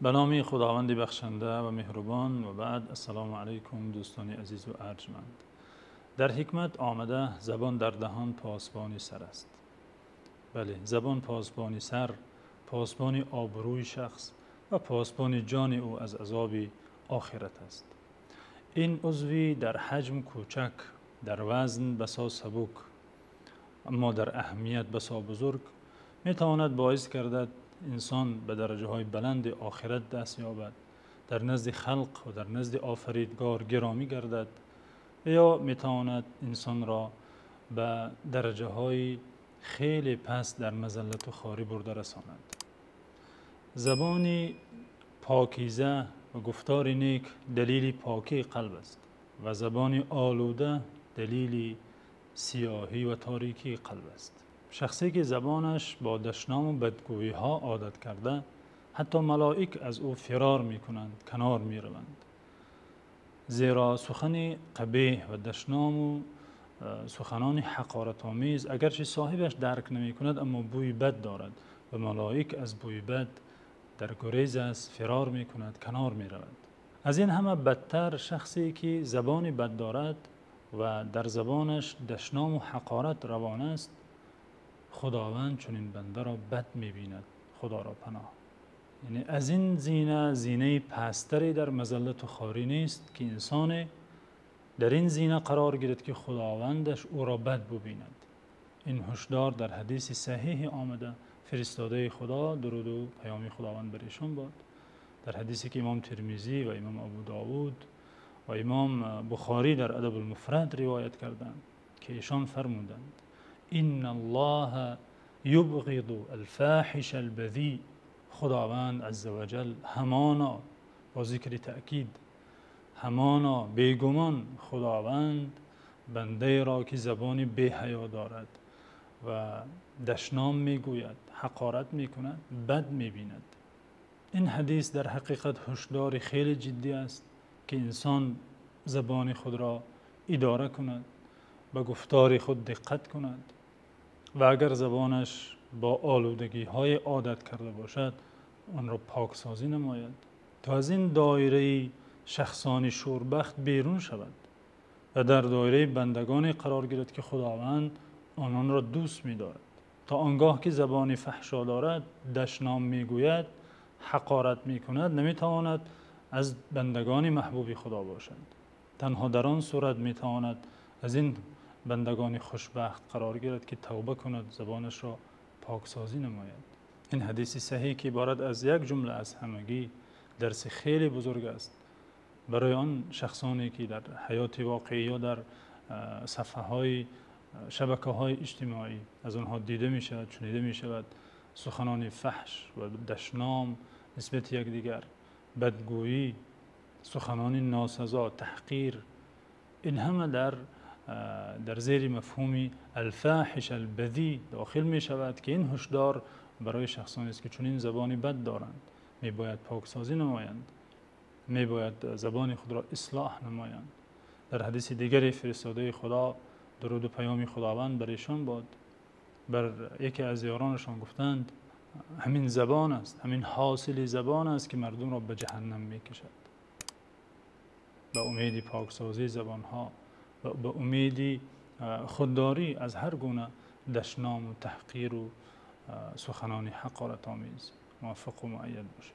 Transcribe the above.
به نام خداوند بخشنده و مهربان و بعد السلام علیکم دوستان عزیز و ارجمند. در حکمت آمده زبان در دهان پاسبانی سر است. بله، زبان پاسبانی سر، پاسبانی آبروی شخص و پاسبانی جان او از عذاب آخرت است. این عضوی در حجم کوچک، در وزن بسا سبک، اما در اهمیت بسا بزرگ می تواند باعث گردد انسان به درجه های بلند آخرت دست یابد، در نزد خلق و در نزد آفریدگار گرامی گردد، یا می تواند انسان را به درجه های خیلی پست در مذلت و خواری برده رساند. زبان پاکیزه و گفتار نیک دلیل پاکی قلب است و زبان آلوده دلیل سیاهی و تاریکی قلب است. شخصی که زبانش با دشنام و بدگویی ها عادت کرده، حتی ملائک از او فرار می کنند، کنار می روند. زیرا سخن قبیح و دشنام و سخنان حقارت آمیز اگرچه صاحبش درک نمی کند اما بوی بد دارد و ملائک از بوی بد در گریز است، فرار می کند، کنار می رود. از این همه بدتر شخصی که زبان بد دارد و در زبانش دشنام و حقارت روان است، خداوند چنین بنده را بد می بیند. خدا را پناه. یعنی از این زینه پستری در مذلت و خواری نیست که انسان در این زینه قرار گیرد که خداوندش او را بد ببیند. این هشدار در حدیث صحیح آمده. فرستاده خدا درود و پیام خداوند بر ایشان باد، در حدیثی که امام ترمذی و امام ابو داود و امام بخاری در ادب المفرد روایت کردند که ایشان فرمودند: ان الله یبغض الفاحش البذیء. خداوند عزوجل همانا، با ذکر تأکید، همانا بیگمان خداوند بنده را که زبانی بی حیا دارد و دشنام میگوید، حقارت میکند، بد میبیند. این حدیث در حقیقت هشدار خیلی جدی است که انسان زبان خود را اداره کند، به گفتار خود دقت کند و اگر زبانش با آلودگی های عادت کرده باشد آن را پاکسازی نماید تا از این دایره شخصانی شوربخت بیرون شود و در دایره بندگانی قرار گیرد که خداوند آنان را دوست می دارد. تا آنگاه که زبانی فحشا دارد، دشنام می گوید، حقارت می کند، نمی تواند از بندگان محبوب خدا باشد. تنها در آن صورت می تواند از این بندگان خوشبخت قرار گیرد که توبه کند، زبانش را پاکسازی نماید. این حدیث صحیح که عبارت از یک جمله از همگی درس خیلی بزرگ است برای آن شخصانی که در حیات واقعی یا در صفحه های شبکه های اجتماعی از آنها دیده می شود، شنیده می شود سخنان فحش و دشنام نسبت یکدیگر، بدگویی، سخنان ناسزا، تحقیر. این همه در زیر مفهوم الفاحش البذیء داخل می شود که این هشدار برای شخصانی است که چنین زبانی بد دارند. می باید پاکسازی نمایند، می باید زبان خود را اصلاح نمایند. در حدیث دیگری فرستاده خدا درود و پیام خداوند بر ایشان باد، بر یکی از یارانشان گفتند همین زبان است، همین حاصل زبان است که مردم را به جهنم می کشد. به امید پاکسازی زبان ها و به امید خودداری از هر گونه دشنام و تحقیر و سخنان حقارت آمیز موفق و مؤید باشید.